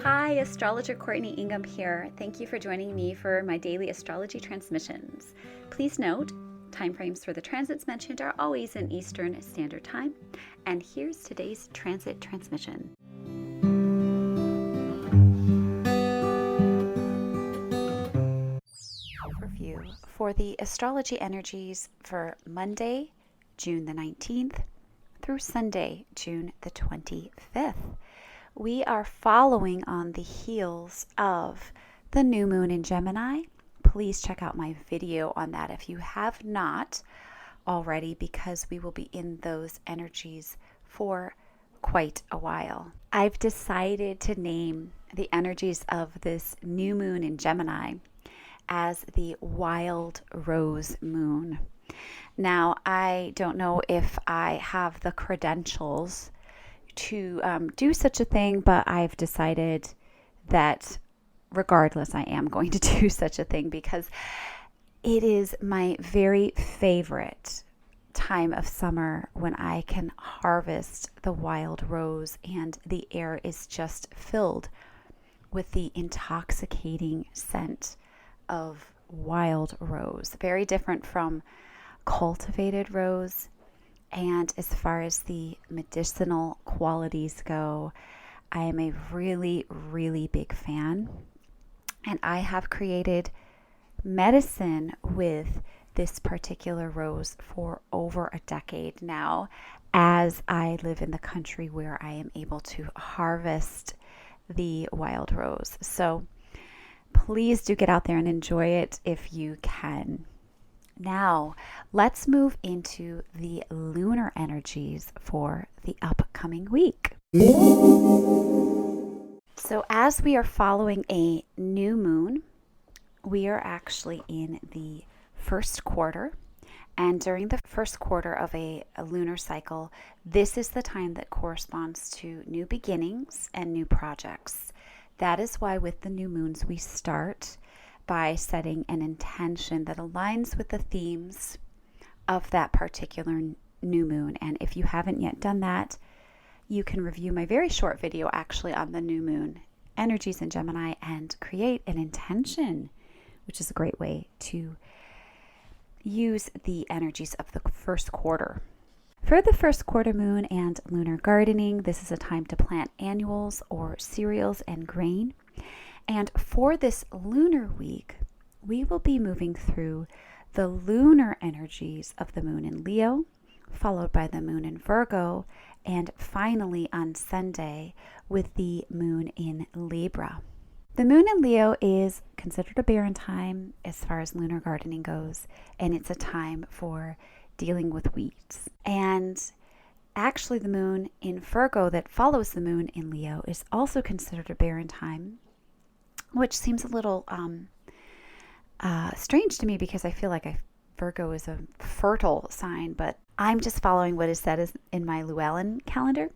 Hi, astrologer Courtney Ingham here. Thank you for joining me for my daily astrology transmissions. Please note, timeframes for the transits mentioned are always in Eastern Standard Time. And here's today's transit transmission. Overview for the astrology energies for Monday, June the 19th through Sunday, June the 25th. We are following on the heels of the new moon in Gemini. Please check out my video on that if you have not already, because we will be in those energies for quite a while. I've decided to name the energies of this new moon in Gemini as the wild rose moon. Now, I don't know if I have the credentials to do such a thing, but I've decided that regardless, I am going to do such a thing because it is my very favorite time of summer when I can harvest the wild rose and the air is just filled with the intoxicating scent of wild rose. Very different from cultivated rose. And as far as the medicinal qualities go, I am a really, really big fan. And I have created medicine with this particular rose for over a decade now, as I live in the country where I am able to harvest the wild rose. So please do get out there and enjoy it if you can. Now, let's move into the lunar energies for the upcoming week. So as we are following a new moon, we are actually in the first quarter. And during the first quarter of a lunar cycle, this is the time that corresponds to new beginnings and new projects. That is why with the new moons, we start by setting an intention that aligns with the themes of that particular new moon. And if you haven't yet done that, you can review my very short video actually on the new moon energies in Gemini and create an intention, which is a great way to use the energies of the first quarter. For the first quarter moon and lunar gardening, this is a time to plant annuals or cereals and grain. And for this lunar week, we will be moving through the lunar energies of the moon in Leo, followed by the moon in Virgo, and finally on Sunday with the moon in Libra. The moon in Leo is considered a barren time as far as lunar gardening goes, and it's a time for dealing with weeds. And actually the moon in Virgo that follows the moon in Leo is also considered a barren time, which seems a little strange to me because I feel like Virgo is a fertile sign, but I'm just following what is said in my Llewellyn calendar.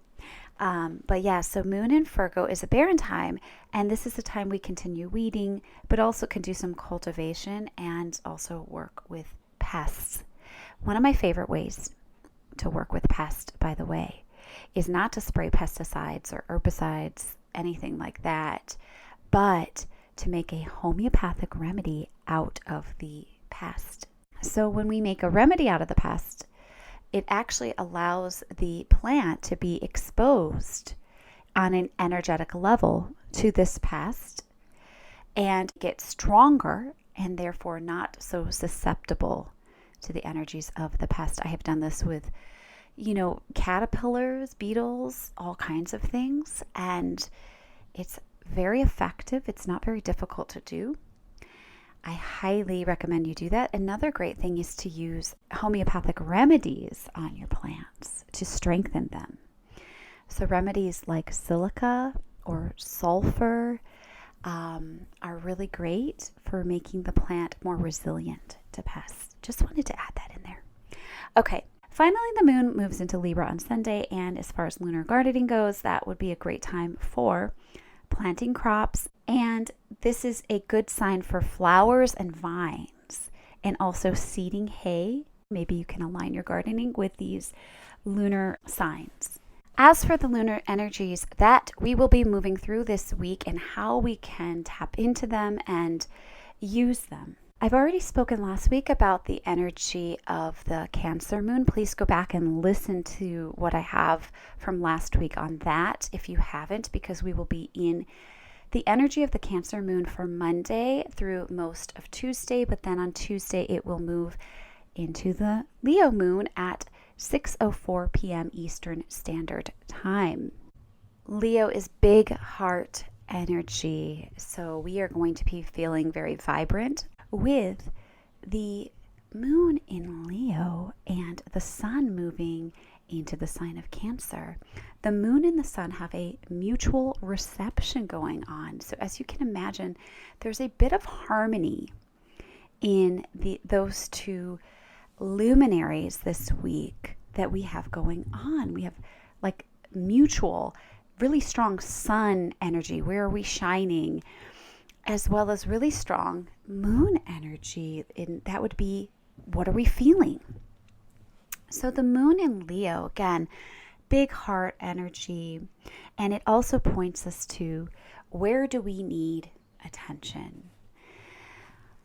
But yeah, so moon in Virgo is a barren time, and this is the time we continue weeding, but also can do some cultivation and also work with pests. One of my favorite ways to work with pests, by the way, is not to spray pesticides or herbicides, anything like that, but to make a homeopathic remedy out of the pest. So when we make a remedy out of the pest, it actually allows the plant to be exposed on an energetic level to this pest and get stronger and therefore not so susceptible to the energies of the pest. I have done this with, caterpillars, beetles, all kinds of things, and it's very effective. It's not very difficult to do. I highly recommend you do that. Another great thing is to use homeopathic remedies on your plants to strengthen them. So remedies like silica or sulfur are really great for making the plant more resilient to pests. Just wanted to add that in there. Okay, finally the moon moves into Libra on Sunday, and as far as lunar gardening goes, that would be a great time for planting crops, and this is a good sign for flowers and vines, and also seeding hay. Maybe you can align your gardening with these lunar signs. As for the lunar energies that we will be moving through this week and how we can tap into them and use them. I've already spoken last week about the energy of the Cancer moon. Please go back and listen to what I have from last week on that if you haven't, because we will be in the energy of the Cancer moon for Monday through most of Tuesday, but then on Tuesday it will move into the Leo moon at 6:04 p.m. Eastern Standard Time. Leo is big heart energy, so we are going to be feeling very vibrant with the moon in Leo and the sun moving into the sign of Cancer. The moon and the sun have a mutual reception going on. So as you can imagine, there's a bit of harmony in those two luminaries this week that we have going on. We have like mutual, really strong sun energy. Where are we shining? As well as really strong moon energy. That would be, what are we feeling? So the moon in Leo, again, big heart energy. And it also points us to, where do we need attention?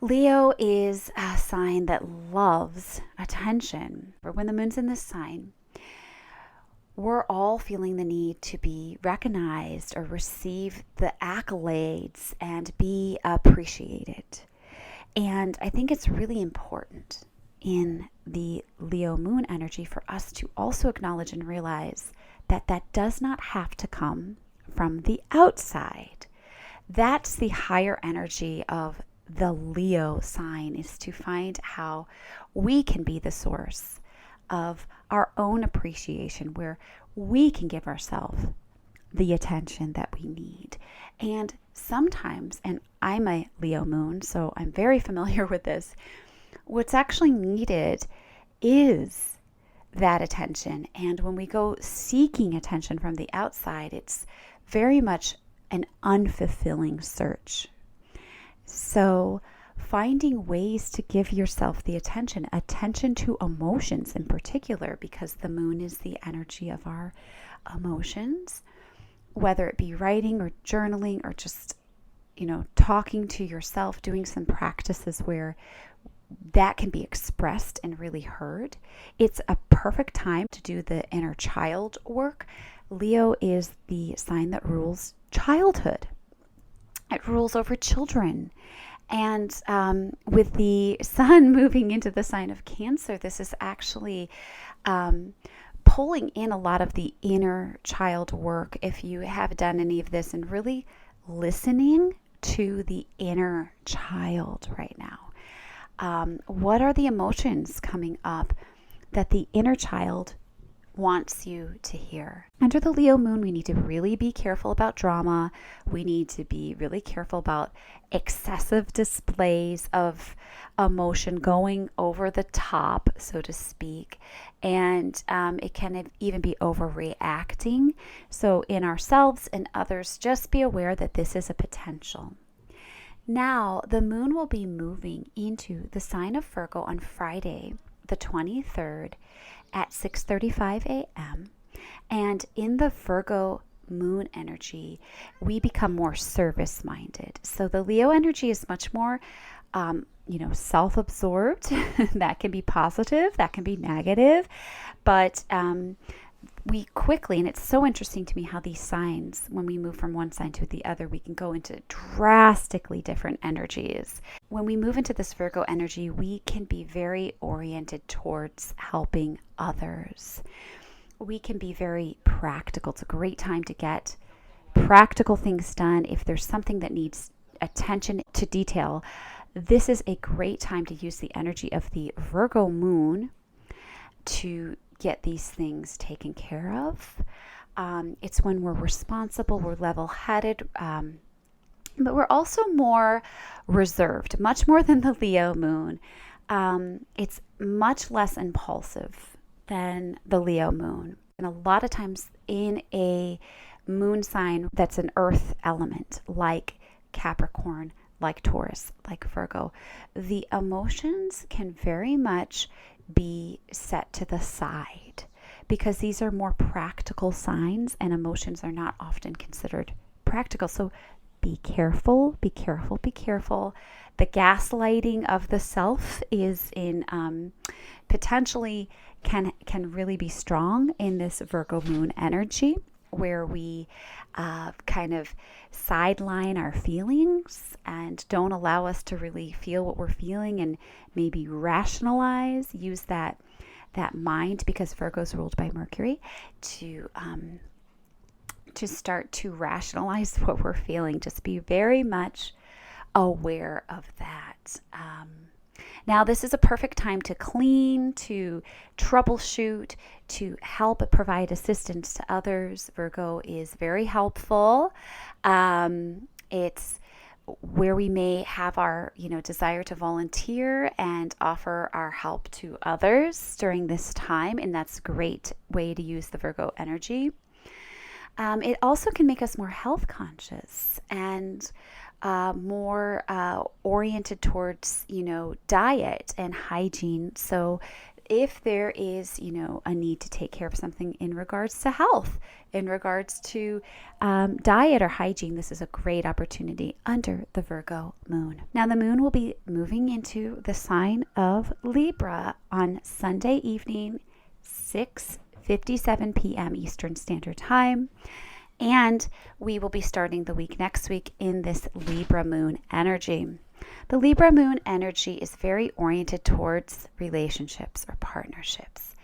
Leo is a sign that loves attention. But when the moon's in this sign, we're all feeling the need to be recognized or receive the accolades and be appreciated. And I think it's really important in the Leo moon energy for us to also acknowledge and realize that that does not have to come from the outside. That's the higher energy of the Leo sign, is to find how we can be the source of our own appreciation, where we can give ourselves the attention that we need. And sometimes, and I'm a Leo moon, so I'm very familiar with this, what's actually needed is that attention. And when we go seeking attention from the outside, it's very much an unfulfilling search. So finding ways to give yourself the attention to emotions in particular, because the moon is the energy of our emotions, whether it be writing or journaling or just, talking to yourself, doing some practices where that can be expressed and really heard. It's a perfect time to do the inner child work. Leo is the sign that rules childhood. It rules over children. And with the sun moving into the sign of Cancer, this is actually pulling in a lot of the inner child work. If you have done any of this, and really listening to the inner child right now. What are the emotions coming up that the inner child wants you to hear? Under the Leo moon, we need to really be careful about drama. We need to be really careful about excessive displays of emotion, going over the top, so to speak. And it can even be overreacting. So in ourselves and others, just be aware that this is a potential. Now, the moon will be moving into the sign of Virgo on Friday, the 23rd, at 6:35 a.m. And in the Virgo moon energy, we become more service-minded. So the Leo energy is much more, self-absorbed. That can be positive, that can be negative, but we quickly, and it's so interesting to me how these signs, when we move from one sign to the other, we can go into drastically different energies. When we move into this Virgo energy, we can be very oriented towards helping others. We can be very practical. It's a great time to get practical things done. If there's something that needs attention to detail, this is a great time to use the energy of the Virgo moon to get these things taken care of. It's when we're responsible, we're level-headed, but we're also more reserved, much more than the Leo moon. It's much less impulsive than the Leo moon. And a lot of times in a moon sign that's an earth element, like Capricorn, like Taurus, like Virgo, the emotions can very much be set to the side, because these are more practical signs and emotions are not often considered practical. So be careful, be careful, be careful. The gaslighting of the self is in potentially can really be strong in this Virgo moon energy, where we kind of sideline our feelings and don't allow us to really feel what we're feeling, and maybe rationalize, use that mind, because Virgo's ruled by Mercury, to start to rationalize what we're feeling. Just be very much aware of that. Now, this is a perfect time to clean, to troubleshoot, to help provide assistance to others. Virgo is very helpful. It's where we may have our, desire to volunteer and offer our help to others during this time, and that's a great way to use the Virgo energy. It also can make us more health conscious and more oriented towards, diet and hygiene. So if there is, a need to take care of something in regards to health, in regards to diet or hygiene, this is a great opportunity under the Virgo moon. Now, the moon will be moving into the sign of Libra on Sunday evening, 6:57 p.m. Eastern Standard Time. And we will be starting the week next week in this Libra moon energy. The Libra moon energy is very oriented towards relationships or partnerships.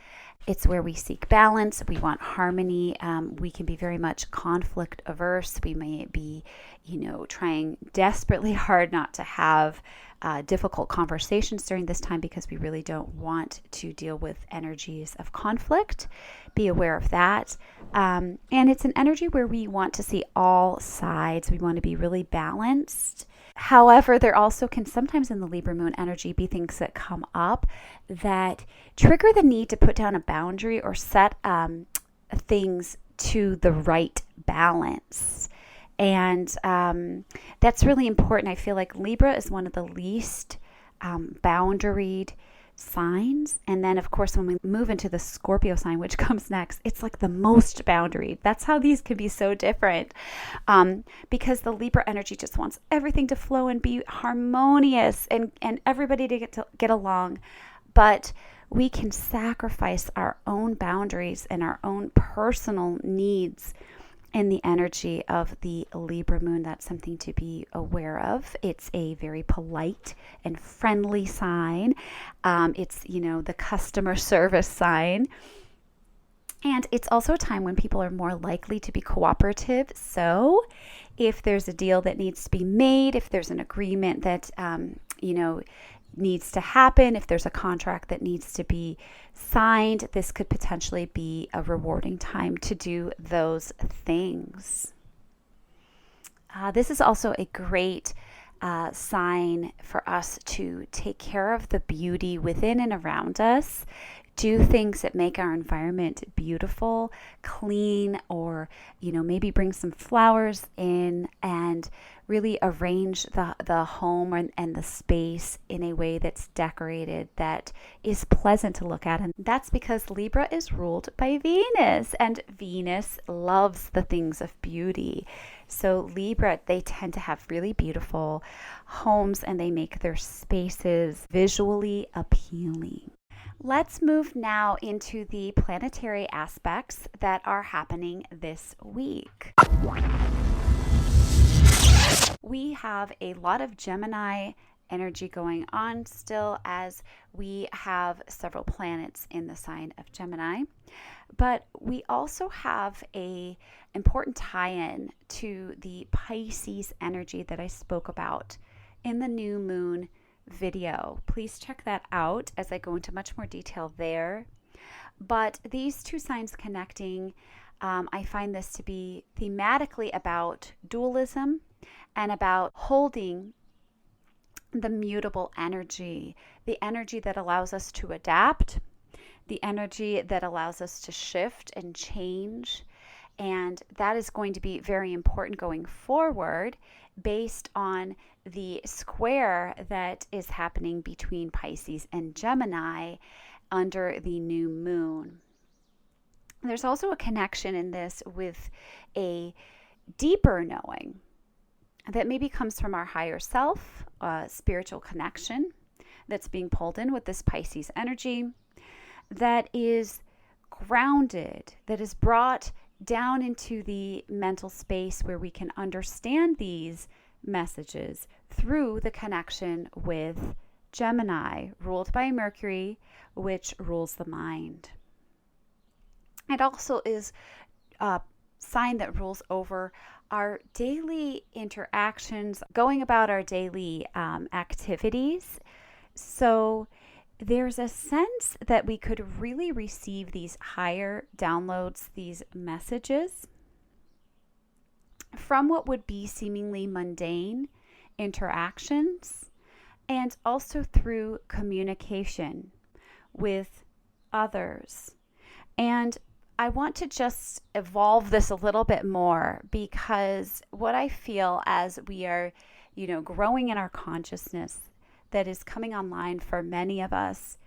It's where we seek balance. We want harmony. We can be very much conflict averse. We may be, trying desperately hard not to have difficult conversations during this time, because we really don't want to deal with energies of conflict. Be aware of that. And it's an energy where we want to see all sides. We want to be really balanced. However, there also can sometimes in the Libra moon energy be things that come up that trigger the need to put down a boundary or set things to the right balance. And that's really important. I feel like Libra is one of the least boundaried signs. And then, of course, when we move into the Scorpio sign, which comes next, it's like the most boundaried. That's how these can be so different, because the Libra energy just wants everything to flow and be harmonious and everybody to get along. But we can sacrifice our own boundaries and our own personal needs in the energy of the Libra moon. That's something to be aware of. It's a very polite and friendly sign. It's, the customer service sign. And it's also a time when people are more likely to be cooperative. So if there's a deal that needs to be made, if there's an agreement that, needs to happen, if there's a contract that needs to be signed, this could potentially be a rewarding time to do those things. This is also a great sign for us to take care of the beauty within and around us. Do things that make our environment beautiful, clean, or, maybe bring some flowers in and really arrange the home and the space in a way that's decorated, that is pleasant to look at. And that's because Libra is ruled by Venus, and Venus loves the things of beauty. So Libra, they tend to have really beautiful homes, and they make their spaces visually appealing. Let's move now into the planetary aspects that are happening this week. We have a lot of Gemini energy going on still, as we have several planets in the sign of Gemini. But we also have a important tie-in to the Pisces energy that I spoke about in the new moon video. Please check that out as I go into much more detail there. But these two signs connecting, I find this to be thematically about dualism and about holding the mutable energy, the energy that allows us to adapt, the energy that allows us to shift and change. And that is going to be very important going forward, based on the square that is happening between Pisces and Gemini under the new moon. There's also a connection in this with a deeper knowing that maybe comes from our higher self, a spiritual connection that's being pulled in with this Pisces energy, that is grounded, that is brought down into the mental space where we can understand these messages through the connection with Gemini, ruled by Mercury, which rules the mind. It also is a sign that rules over our daily interactions, going about our daily activities. So there's a sense that we could really receive these higher downloads, these messages from what would be seemingly mundane interactions, and also through communication with others. And I want to just evolve this a little bit more, because what I feel as we are, growing in our consciousness that is coming online for many of us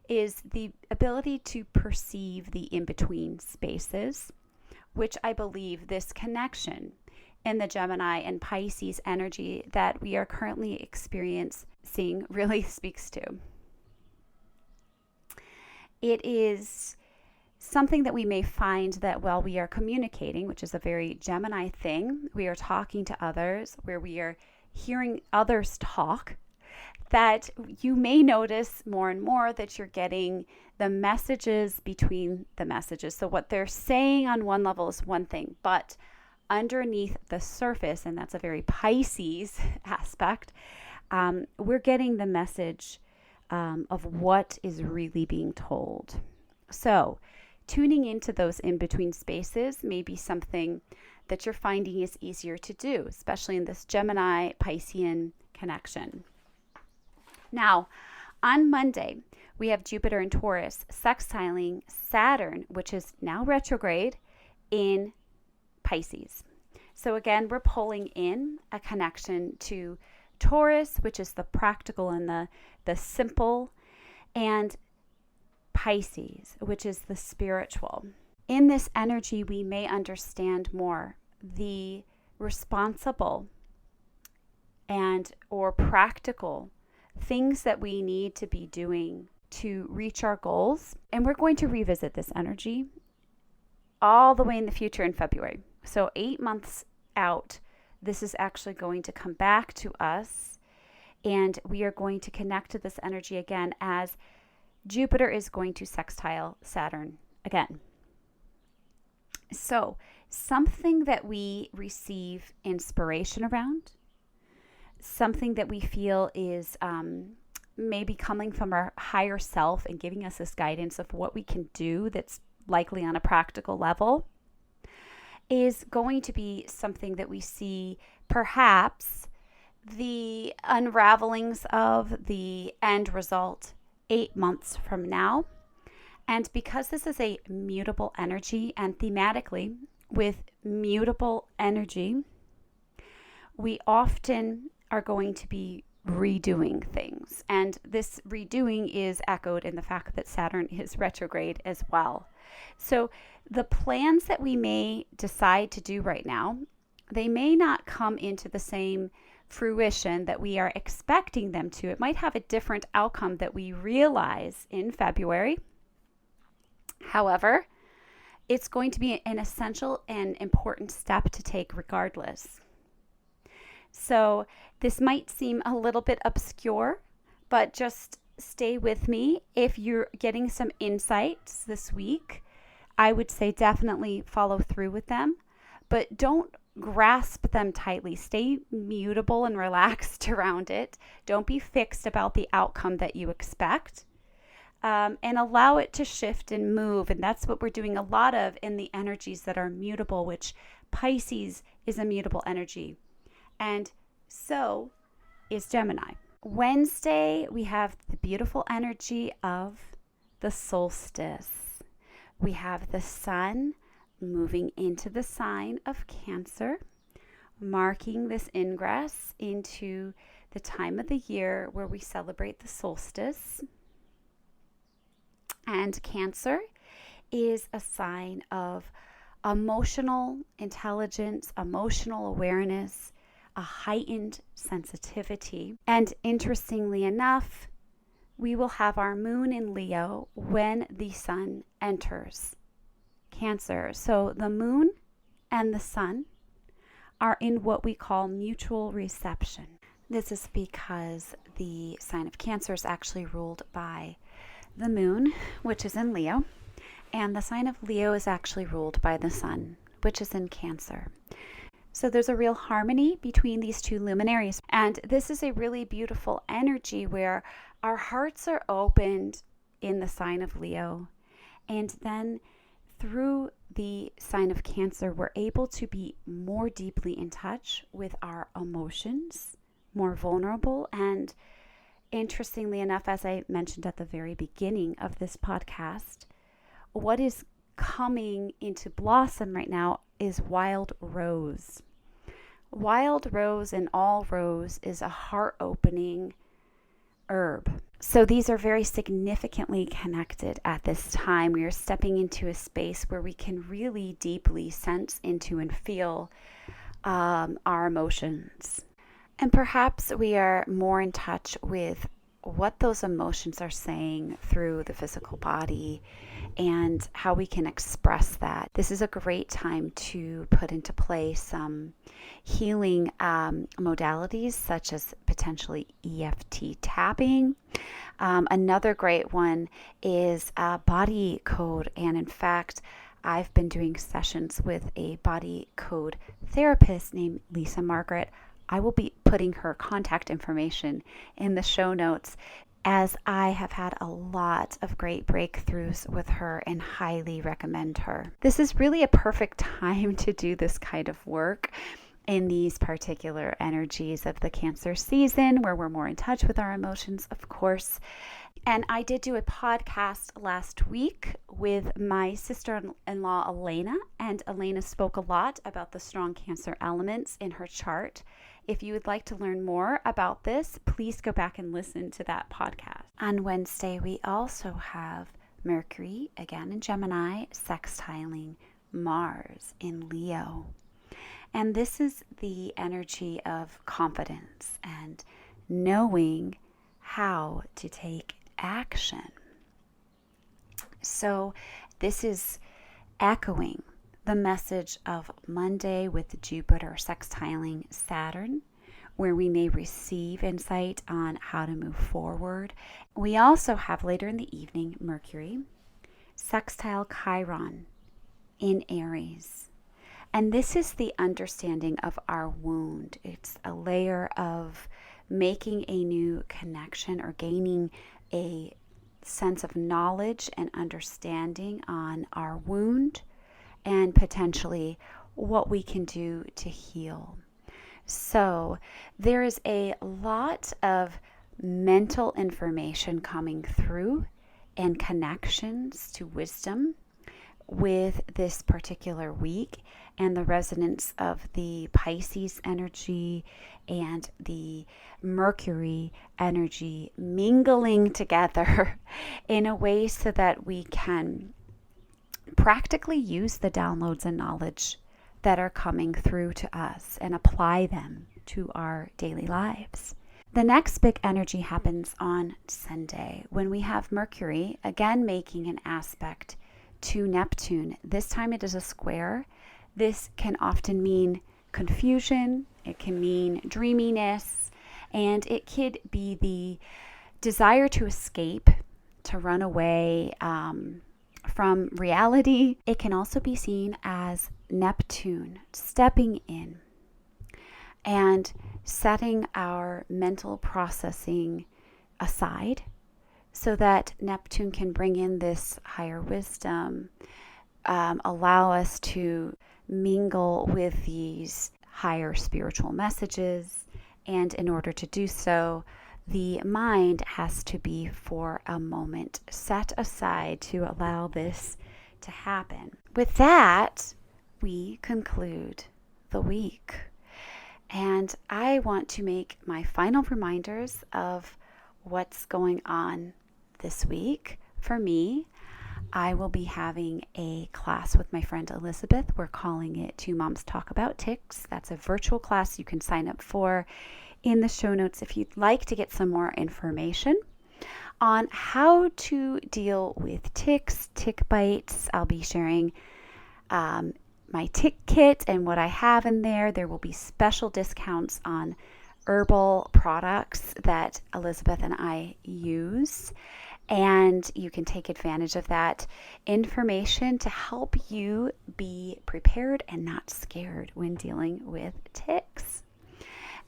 is the ability to perceive the in-between spaces, which I believe this connection in the Gemini and Pisces energy that we are currently experiencing really speaks to. It is something that we may find that while we are communicating, which is a very Gemini thing, we are talking to others, where we are hearing others talk, that you may notice more and more that you're getting the messages between the messages. So what they're saying on one level is one thing, but underneath the surface, and that's a very Pisces aspect, we're getting the message of what is really being told. So tuning into those in-between spaces may be something that you're finding is easier to do, especially in this Gemini-Piscean connection. Now, on Monday, we have Jupiter in Taurus sextiling Saturn, which is now retrograde in Pisces. So again, we're pulling in a connection to Taurus, which is the practical and the simple, and Pisces, which is the spiritual. In this energy, we may understand more the responsible and or practical things that we need to be doing to reach our goals. And we're going to revisit this energy all the way in the future in February. So 8 months out, this is actually going to come back to us, and we are going to connect to this energy again as Jupiter is going to sextile Saturn again. So something that we receive inspiration around, something that we feel is maybe coming from our higher self and giving us this guidance of what we can do that's likely on a practical level, is going to be something that we see perhaps the unravelings of the end result 8 months from now. And because this is a mutable energy, and thematically with mutable energy, we often are going to be redoing things. And this redoing is echoed in the fact that Saturn is retrograde as well. So the plans that we may decide to do right now, they may not come into the same fruition that we are expecting them to. It might have a different outcome that we realize in February. However, it's going to be an essential and important step to take regardless. So this might seem a little bit obscure, but just stay with me. If you're getting some insights this week, I would say definitely follow through with them, but don't grasp them tightly. Stay mutable and relaxed around it. Don't be fixed about the outcome that you expect, and allow it to shift and move. And that's what we're doing a lot of in the energies that are mutable, which Pisces is a mutable energy. And so is Gemini. Wednesday, we have the beautiful energy of the solstice. We have the sun moving into the sign of Cancer, marking this ingress into the time of the year where we celebrate the solstice. And Cancer is a sign of emotional intelligence, emotional awareness, a heightened sensitivity. And interestingly enough, we will have our moon in Leo when the sun enters Cancer. So the moon and the sun are in what we call mutual reception. This is because the sign of Cancer is actually ruled by the moon, which is in Leo, and the sign of Leo is actually ruled by the sun, which is in Cancer. So there's a real harmony between these two luminaries. And this is a really beautiful energy where our hearts are opened in the sign of Leo. And then through the sign of Cancer, we're able to be more deeply in touch with our emotions, more vulnerable. And interestingly enough, as I mentioned at the very beginning of this podcast, what is coming into blossom right now is wild rose. Wild rose and all rose is a heart-opening herb. So these are very significantly connected at this time. We are stepping into a space where we can really deeply sense into and feel our emotions. And perhaps we are more in touch with what those emotions are saying through the physical body and how we can express that. This is a great time to put into play some healing modalities, such as potentially EFT tapping. Another great one is body code. And in fact, I've been doing sessions with a body code therapist named Lisa Margaret. I will be putting her contact information in the show notes, as I have had a lot of great breakthroughs with her and highly recommend her. This is really a perfect time to do this kind of work in these particular energies of the Cancer season, where we're more in touch with our emotions, of course. And I did do a podcast last week with my sister-in-law, Elena, and Elena spoke a lot about the strong Cancer elements in her chart. If you would like to learn more about this, please go back and listen to that podcast. On Wednesday, we also have Mercury, again in Gemini, sextiling Mars in Leo. And this is the energy of confidence and knowing how to take action. So this is echoing the message of Monday with Jupiter sextiling Saturn, where we may receive insight on how to move forward. We also have later in the evening Mercury sextile Chiron in Aries. And this is the understanding of our wound. It's a layer of making a new connection or gaining a sense of knowledge and understanding on our wound and potentially what we can do to heal. So there is a lot of mental information coming through and connections to wisdom with this particular week, and the resonance of the Pisces energy and the Mercury energy mingling together in a way so that we can practically use the downloads and knowledge that are coming through to us and apply them to our daily lives. The next big energy happens on Sunday when we have Mercury again making an aspect to Neptune. This time it is a square. This can often mean confusion, it can mean dreaminess, and it could be the desire to escape, to run away from reality. It can also be seen as Neptune stepping in and setting our mental processing aside so that Neptune can bring in this higher wisdom, allow us to mingle with these higher spiritual messages. And in order to do so, the mind has to be for a moment set aside to allow this to happen. With that, we conclude the week. And I want to make my final reminders of what's going on this week for me. I will be having a class with my friend Elizabeth. We're calling it Two Moms Talk About Ticks. That's a virtual class you can sign up for in the show notes if you'd like to get some more information on how to deal with ticks, tick bites. I'll be sharing my tick kit and what I have in there. There will be special discounts on herbal products that Elizabeth and I use, and you can take advantage of that information to help you be prepared and not scared when dealing with ticks.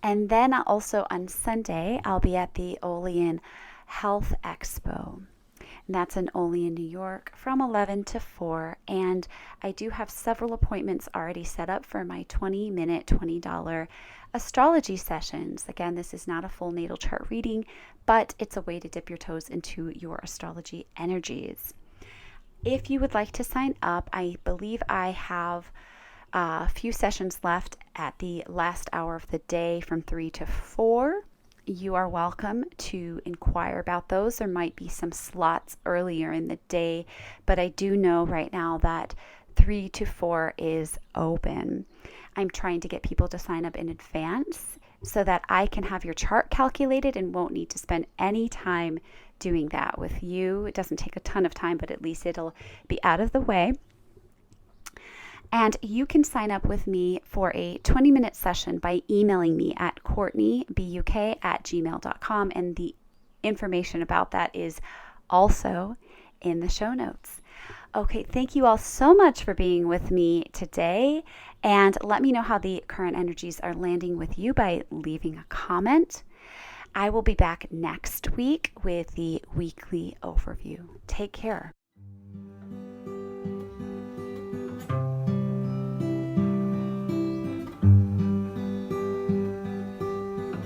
And then also on Sunday, I'll be at the Olean Health Expo. And that's in Olean, New York from 11 to 4. And I do have several appointments already set up for my 20-minute, $20 astrology sessions. Again, this is not a full natal chart reading, but it's a way to dip your toes into your astrology energies. If you would like to sign up, I believe I have a few sessions left at the last hour of the day from 3 to 4. You are welcome to inquire about those. There might be some slots earlier in the day, but I do know right now that 3 to 4 is open. I'm trying to get people to sign up in advance so that I can have your chart calculated and won't need to spend any time doing that with you. It doesn't take a ton of time, but at least it'll be out of the way. And you can sign up with me for a 20-minute session by emailing me at courtneybuk@gmail.com. And the information about that is also in the show notes. Okay, thank you all so much for being with me today. And let me know how the current energies are landing with you by leaving a comment. I will be back next week with the weekly overview. Take care.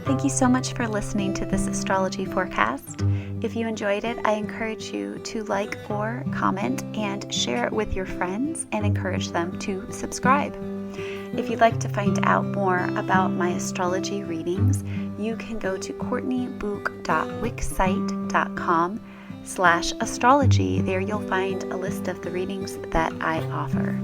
Thank you so much for listening to this astrology forecast. If you enjoyed it, I encourage you to like or comment and share it with your friends and encourage them to subscribe. If you'd like to find out more about my astrology readings, you can go to courtneybuk.wixsite.com/astrology. There you'll find a list of the readings that I offer.